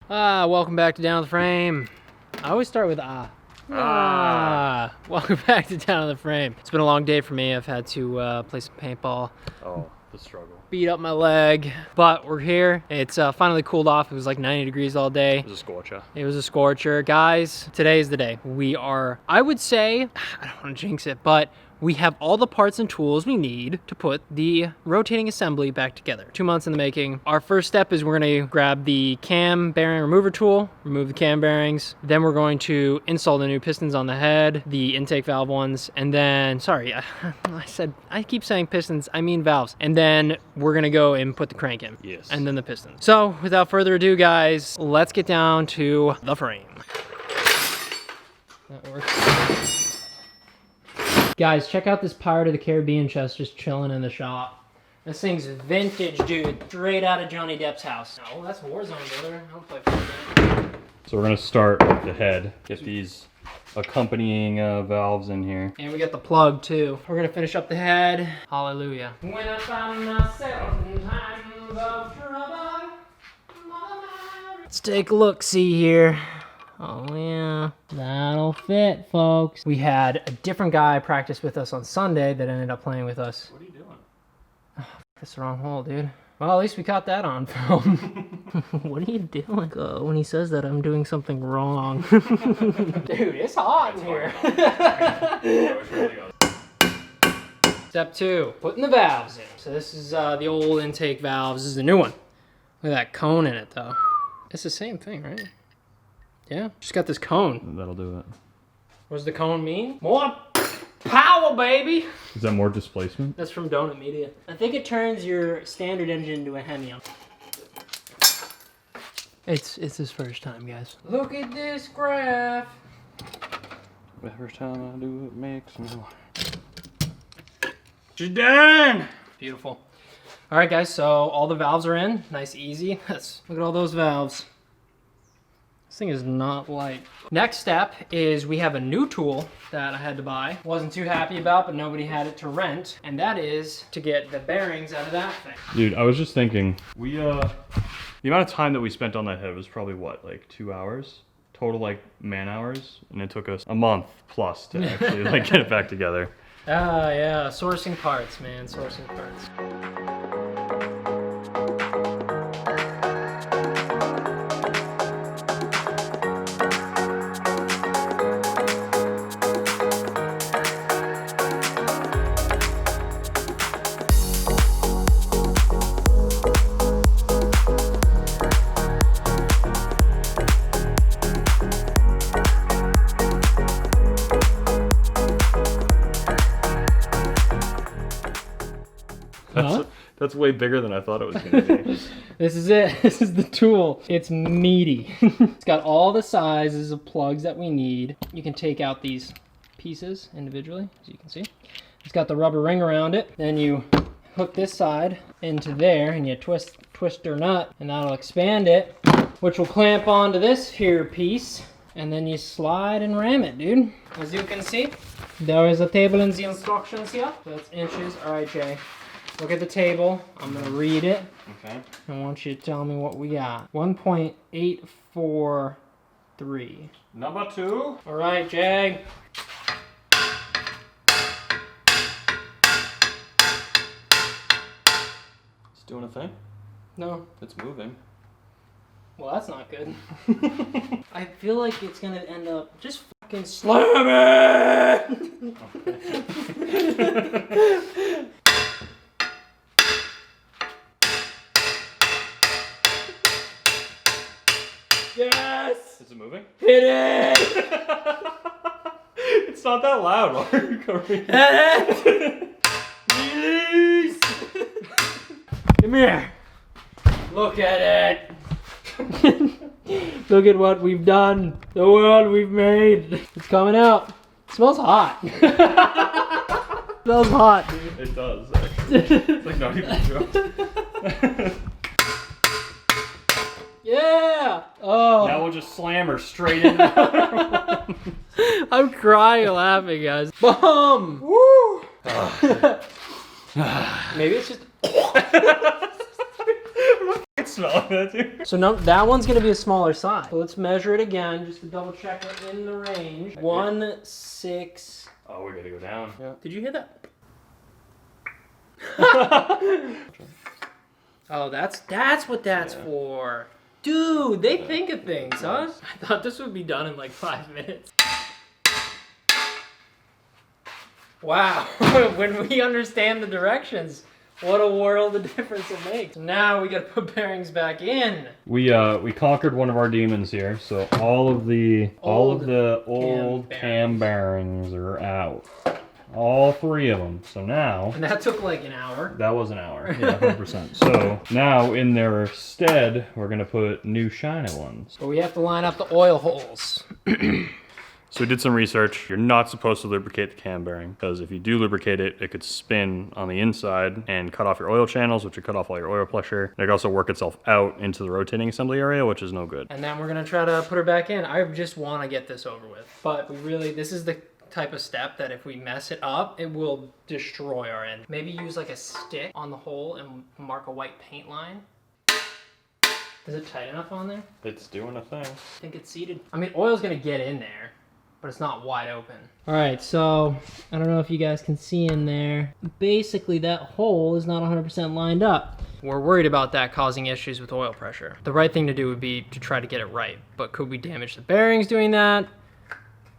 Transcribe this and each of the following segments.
Welcome back to Down the Frame. I always start with welcome back to Down the Frame. It's been a long day for me. I've had to play some paintball. Oh, the struggle. Beat up my leg, but we're here. It's finally cooled off. It was like 90 degrees all day. It was a scorcher. It was a scorcher. Guys, today is the day. We are, I would say, I don't want to jinx it, but we have all the parts and tools we need to put the rotating assembly back together. 2 months in the making. Our first step is we're gonna grab the cam bearing remover tool, remove the cam bearings. Then we're going to install the new pistons on the head, the intake valve ones, and then, sorry, I keep saying pistons, I mean valves. And then we're gonna go and put the crank in. Yes. And then the pistons. So without further ado, guys, let's get down to the frame. That works. Guys, check out this Pirate of the Caribbean chest just chilling in the shop. This thing's vintage, dude. Straight out of Johnny Depp's house. Oh, that's Warzone, brother. I don't play Warzone. So we're gonna start with the head. Get these accompanying valves in here. And we got the plug too. We're gonna finish up the head. Hallelujah. When I find myself in times of trouble. Let's take a look, see here. Oh yeah, that'll fit, folks. We had a different guy practice with us on Sunday that ended up playing with us. What are you doing? Oh, that's the wrong hole, dude. Well, at least we caught that on film. What are you doing? When he says that, I'm doing something wrong. Dude, it's hot in here. Step 2, putting the valves in. So this is the old intake valves. This is the new one. Look at that cone in it, though. It's the same thing, right? Yeah, just got this cone. That'll do it. What does the cone mean? More power, baby! Is that more displacement? That's from Donut Media. I think it turns your standard engine into a Hemi. It's his first time, guys. Look at this graph. Every time I do it makes me laugh. She's done! Beautiful. All right, guys, so all the valves are in. Nice, easy. Let's look at all those valves. This thing is not light. Next step is we have a new tool that I had to buy. Wasn't too happy about, but nobody had it to rent. And that is to get the bearings out of that thing. Dude, I was just thinking, the amount of time that we spent on that head was probably what, like 2 hours? Total like man hours? And it took us a month plus to actually like get it back together. Ah, yeah, sourcing parts, man, sourcing parts. That's way bigger than I thought it was going to be. This is it. This is the tool. It's meaty. It's got all the sizes of plugs that we need. You can take out these pieces individually, as you can see. It's got the rubber ring around it. Then you hook this side into there and you twist your nut and that'll expand it, which will clamp onto this here piece. And then you slide and ram it, dude. As you can see, there is a table in the instructions here. So that's inches. All right, Jay. Look at the table. I'm gonna read it. Okay. I want you to tell me what we got. 1.843. Number 2. All right, Jay. It's doing a thing? No. It's moving. Well, that's not good. I feel like it's gonna end up just fucking slamming. Okay. Yes! Is it moving? Hit it! It's not that loud while you're recording. Hit it! Release! Come here. Look at it. Look at what we've done. The world we've made. It's coming out. It smells hot. It smells hot, dude. It does, actually. It's like not even a joke. Yeah! Oh. Now we'll just slam her straight into the other one. I'm crying laughing, guys. Boom! Woo! Oh. Maybe it's just... smelling that too. So no, that one's gonna be a smaller size. So let's measure it again, just to double check we're in the range. 1, 6. Oh, we gotta go down. Yeah. Did you hear that? Oh, that's what that's for. Dude, they think of things, huh? I thought this would be done in like 5 minutes. Wow, when we understand the directions, what a world of difference it makes. Now we gotta put bearings back in. We conquered one of our demons here, so all of the old cam bearings are out. All 3 of them. So now... And that took like an hour. That was an hour, yeah, 100%. So now in their stead, we're gonna put new shiny ones. But we have to line up the oil holes. So we did some research. You're not supposed to lubricate the cam bearing because if you do lubricate it, it could spin on the inside and cut off your oil channels, which would cut off all your oil pressure. It could also work itself out into the rotating assembly area, which is no good. And then we're gonna try to put her back in. I just wanna get this over with. But this is the type of step that if we mess it up, it will destroy our end. Maybe use like a stick on the hole and mark a white paint line. Is it tight enough on there? It's doing a thing. I think it's seated. I mean, oil's gonna get in there, but it's not wide open. All right, so I don't know if you guys can see in there. Basically, that hole is not 100% lined up. We're worried about that causing issues with oil pressure. The right thing to do would be to try to get it right, but could we damage the bearings doing that?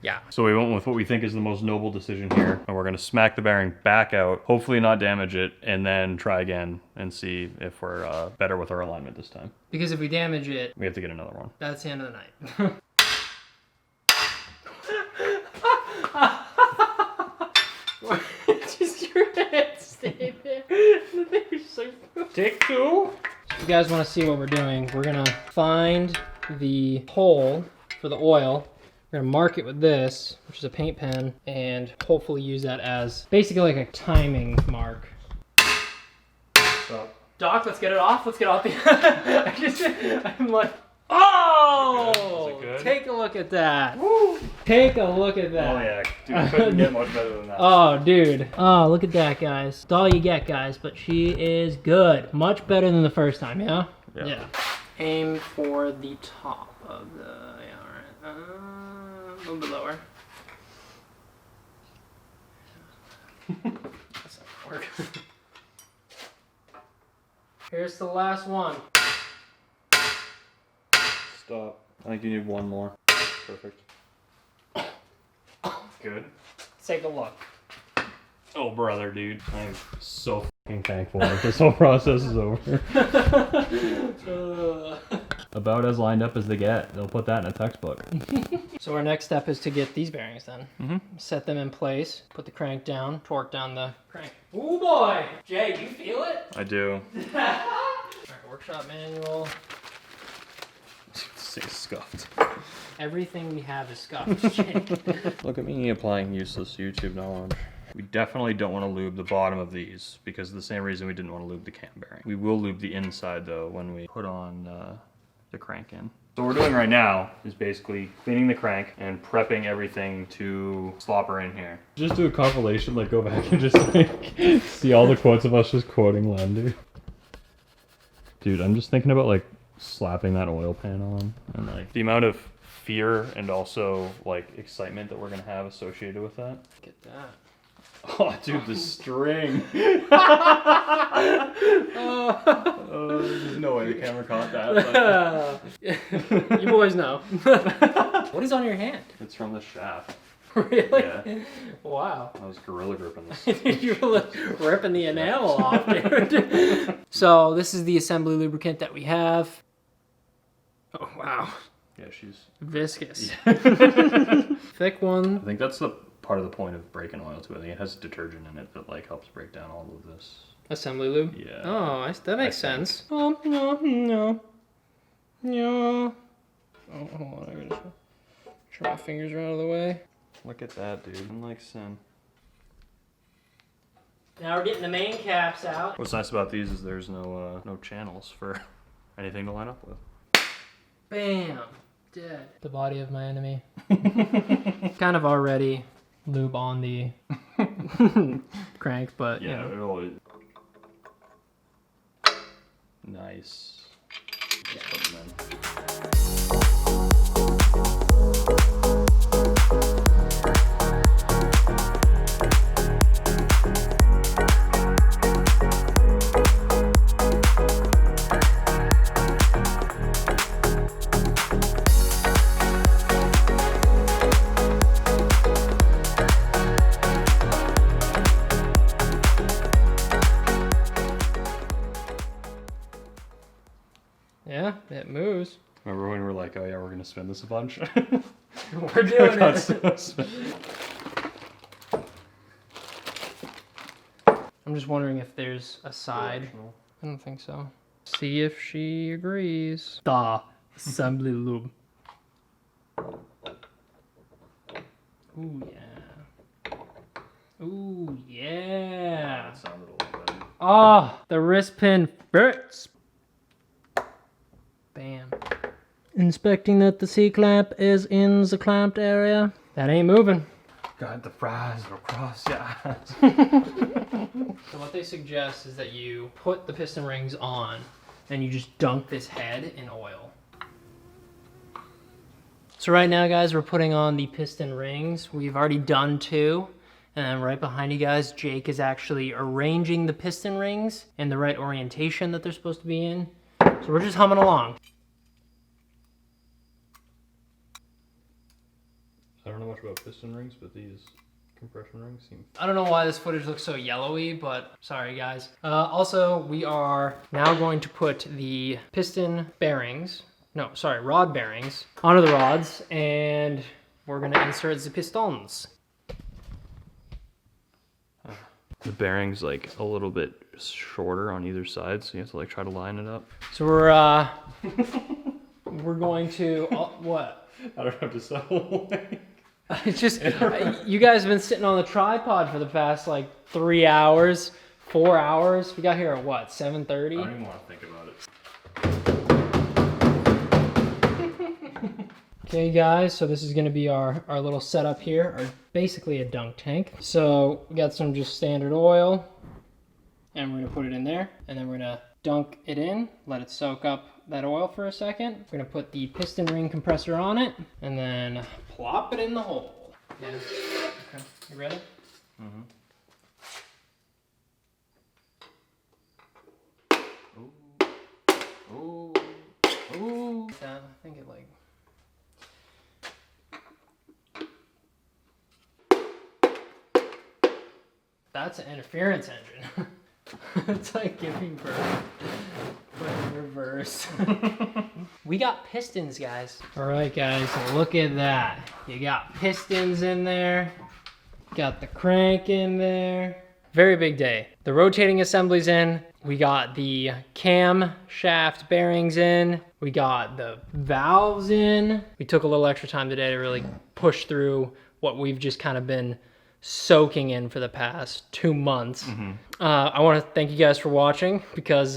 Yeah. So we went with what we think is the most noble decision here, and we're gonna smack the bearing back out, hopefully not damage it, and then try again and see if we're better with our alignment this time. Because if we damage it, we have to get another one. That's the end of the night. Just your head stay there. Take 2. If you guys want to see what we're doing, we're gonna find the hole for the oil. We're gonna mark it with this, which is a paint pen, and hopefully use that as basically like a timing mark. Stop. Doc, let's get it off. Let's get off the. I'm like, oh! Is it good? Take a look at that. Woo! Take a look at that. Oh yeah, dude, couldn't get much better than that. Oh, dude. Oh, look at that, guys. That's all you get, guys, but she is good. Much better than the first time, yeah? Yeah. Aim for the top of the, yeah, all right. A little bit lower. That's not gonna work. Here's the last one. Stop. I think you need one more. Perfect. Good. Let's take a look. Oh, brother, dude. I'm so fucking thankful that this whole process is over. About as lined up as they get. They'll put that in a textbook. So our next step is to get these bearings then. Set them in place, put the crank down, torque down the crank. Oh boy! Jay, do you feel it? I do. Alright, workshop manual. It's scuffed. Everything we have is scuffed, Jay. Look at me applying useless YouTube knowledge. We definitely don't want to lube the bottom of these because of the same reason we didn't want to lube the cam bearing. We will lube the inside though when we put on the crank in. So what we're doing right now is basically cleaning the crank and prepping everything to slop her in here. Just do a compilation, like go back and just like see all the quotes of us just quoting Len, dude. Dude, I'm just thinking about like slapping that oil pan on and like the amount of fear and also like excitement that we're gonna have associated with that. Get that. Oh, dude, the string. There's no way the camera caught that. You boys know. What is on your hand? It's from the shaft. Really? Yeah. Wow. I was gorilla gripping this. You were ripping the enamel off, dude. So this is the assembly lubricant that we have. Oh, wow. Yeah, she's viscous. Thick one. I think that's the part of the point of breaking oil too. I think it has detergent in it that like helps break down all of this. Assembly lube? Yeah. Oh, that makes sense. Oh, no. Oh, hold on. I gotta try my fingers are out of the way. Look at that, dude. Unlike sin. Now we're getting the main caps out. What's nice about these is there's no channels for anything to line up with. Bam! Dead. The body of my enemy. Kind of already lube on the crank, but yeah, you know. nice. Just put them in. Yeah, it moves. Remember when we were like, oh yeah, we're going to spin this a bunch? We're doing it. I'm just wondering if there's a side. Directional. I don't think so. See if she agrees. The assembly lube. Ooh, yeah. Ooh, yeah. That sounded a little better. Oh, the wrist pin fits. Bam. Inspecting that the C-clamp is in the clamped area. That ain't moving. Got the fries across your eyes. So what they suggest is that you put the piston rings on and you just dunk this head in oil. So right now, guys, we're putting on the piston rings. We've already done 2. And then right behind you guys, Jake is actually arranging the piston rings in the right orientation that they're supposed to be in. So we're just humming along. I don't know much about piston rings, but these compression rings seem... I don't know why this footage looks so yellowy, but sorry guys. Also, we are now going to put the piston bearings, rod bearings, onto the rods, and we're gonna insert the pistons. The bearing's like a little bit shorter on either side, so you have to like try to line it up. So we're going to, what? I don't have to settle. It's just, you guys have been sitting on the tripod for the past like 3 hours, 4 hours. We got here at what, 7:30? I don't even want to think about it. Okay guys, so this is gonna be our little setup here, or basically a dunk tank. So we got some just standard oil, and we're gonna put it in there, and then we're gonna dunk it in, let it soak up that oil for a second. We're gonna put the piston ring compressor on it, and then plop it in the hole. Yeah. Okay, you ready? Mm-hmm. Ooh. Ooh. Ooh. Yeah, I think it like... That's an interference engine. It's like giving birth, but in reverse. We got pistons, guys. All right, guys, look at that. You got pistons in there. Got the crank in there. Very big day. The rotating assembly's in. We got the cam shaft bearings in. We got the valves in. We took a little extra time today to really push through what we've just kind of been soaking in for the past 2 months. Mm-hmm. I want to thank you guys for watching, because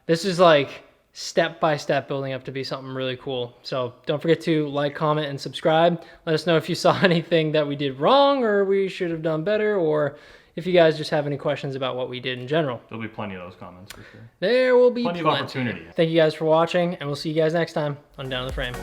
this is like step-by-step building up to be something really cool. So don't forget to like, comment, and subscribe. Let us know if you saw anything that we did wrong or we should have done better, or if you guys just have any questions about what we did in general. There'll be plenty of those comments for sure. There will be plenty of opportunity. Thank you guys for watching, and we'll see you guys next time on Down the Frame.